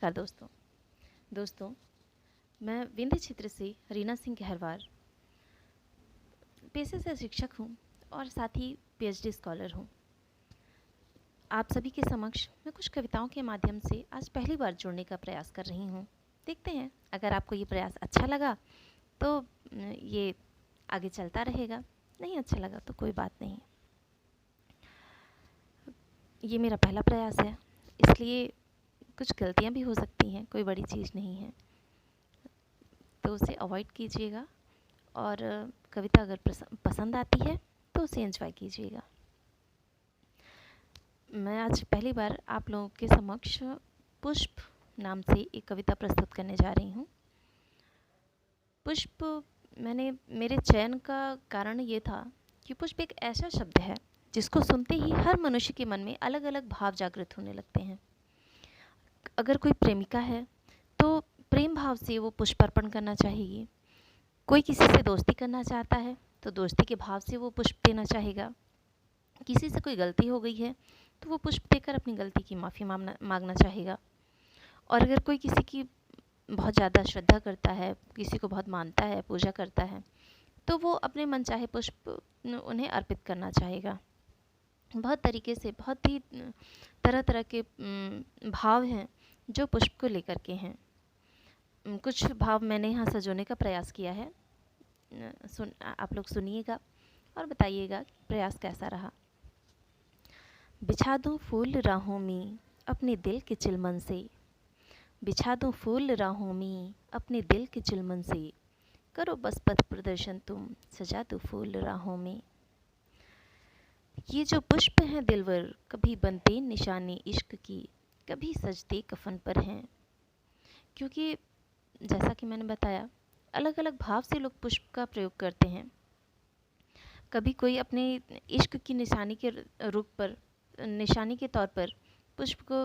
नमस्कार दोस्तों, मैं विंध्य क्षेत्र से रीना सिंह गहरवार पेशे से शिक्षक हूँ और साथ ही पीएचडी स्कॉलर हूँ। आप सभी के समक्ष मैं कुछ कविताओं के माध्यम से आज पहली बार जुड़ने का प्रयास कर रही हूँ। देखते हैं, अगर आपको ये प्रयास अच्छा लगा तो ये आगे चलता रहेगा, नहीं अच्छा लगा तो कोई बात नहीं। ये मेरा पहला प्रयास है, इसलिए कुछ गलतियाँ भी हो सकती हैं, कोई बड़ी चीज़ नहीं है, तो उसे अवॉइड कीजिएगा और कविता अगर पसंद आती है तो उसे एंजॉय कीजिएगा। मैं आज पहली बार आप लोगों के समक्ष पुष्प नाम से एक कविता प्रस्तुत करने जा रही हूँ। पुष्प मेरे चयन का कारण ये था कि पुष्प एक ऐसा शब्द है जिसको सुनते ही हर मनुष्य के मन में अलग अलग भाव जागृत होने लगते हैं। अगर कोई प्रेमिका है तो प्रेम भाव से वो पुष्प अर्पण करना चाहेगी। कोई किसी से दोस्ती करना चाहता है तो दोस्ती के भाव से वो पुष्प देना चाहेगा। किसी से कोई गलती हो गई है तो वो पुष्प देकर अपनी गलती की माफ़ी मांगना चाहेगा। और अगर कोई किसी की बहुत ज़्यादा श्रद्धा करता है, किसी को बहुत मानता है, पूजा करता है, तो वो अपने मन चाहे पुष्प उन्हें अर्पित करना चाहेगा। बहुत तरीके से, बहुत ही तरह तरह के भाव हैं जो पुष्प को लेकर के हैं। कुछ भाव मैंने यहाँ सजोने का प्रयास किया है। आप लोग सुनिएगा और बताइएगा प्रयास कैसा रहा। बिछा दूँ फूल राहों में अपने दिल के चिलमन से, बिछा दूँ फूल राहों में अपने दिल के चिलमन से, करो बस पथ प्रदर्शन तुम, सजा दो फूल राहों में। ये जो पुष्प हैं दिलवर, कभी बनते निशाने इश्क की, कभी सजते कफन पर हैं। क्योंकि जैसा कि मैंने बताया, अलग अलग भाव से लोग पुष्प का प्रयोग करते हैं। कभी कोई अपने इश्क की निशानी के रूप पर, निशानी के तौर पर पुष्प को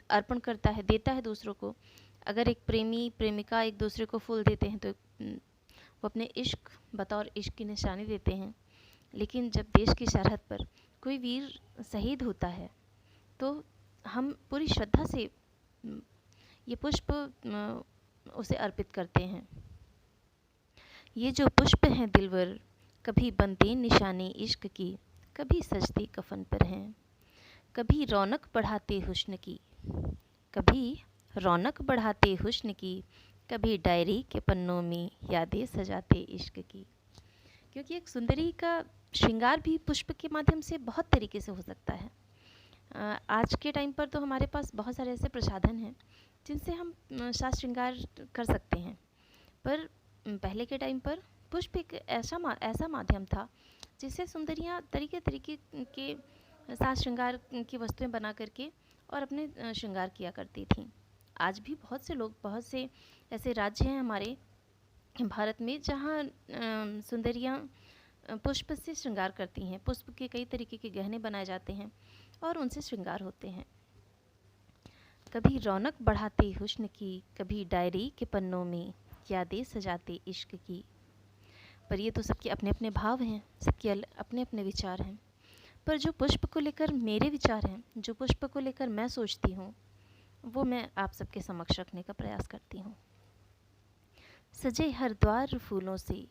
अर्पण करता है, देता है दूसरों को। अगर एक प्रेमी प्रेमिका एक दूसरे को फूल देते हैं तो वो अपने इश्क बतौर इश्क की निशानी देते हैं। लेकिन जब देश की सरहद पर कोई वीर शहीद होता है तो हम पूरी श्रद्धा से ये पुष्प उसे अर्पित करते हैं। ये जो पुष्प हैं दिलवर, कभी बनते निशाने इश्क की, कभी सजते कफन पर हैं। कभी रौनक बढ़ाते हुस्न की, कभी रौनक बढ़ाते हुस्न की, कभी डायरी के पन्नों में यादें सजाते इश्क की। क्योंकि एक सुंदरी का श्रृंगार भी पुष्प के माध्यम से बहुत तरीके से हो सकता है। आज के टाइम पर तो हमारे पास बहुत सारे ऐसे प्रसाधन हैं जिनसे हम साज श्रृंगार कर सकते हैं, पर पहले के टाइम पर पुष्प एक ऐसा माध्यम था जिससे सुंदरियाँ तरीके तरीके के साज श्रृंगार की वस्तुएं बना करके और अपने श्रृंगार किया करती थीं। आज भी बहुत से लोग, बहुत से ऐसे राज्य हैं हमारे भारत में जहाँ सुंदरियाँ पुष्प से श्रृंगार करती हैं। पुष्प के कई तरीके के गहने बनाए जाते हैं और उनसे श्रृंगार होते हैं। कभी रौनक बढ़ाते हुस्न की, कभी डायरी के पन्नों में यादें सजाते इश्क की। पर ये तो सबके अपने अपने भाव हैं, सबके अपने अपने विचार हैं। पर जो पुष्प को लेकर मेरे विचार हैं, जो पुष्प को लेकर मैं सोचती हूँ, वो मैं आप सबके समक्ष रखने का प्रयास करती हूँ। सजे हर द्वार फूलों से,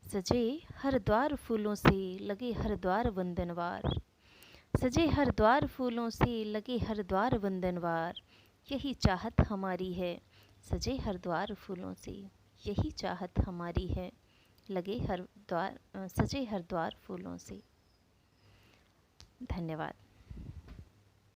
सजे हर द्वार फूलों से, लगे हर द्वार वंदनवार। सजे हर द्वार फूलों से, लगे हर द्वार वंदनवार। यही चाहत हमारी है, सजे हर द्वार फूलों से, यही चाहत हमारी है, लगे हर द्वार, सजे हर द्वार फूलों से। धन्यवाद।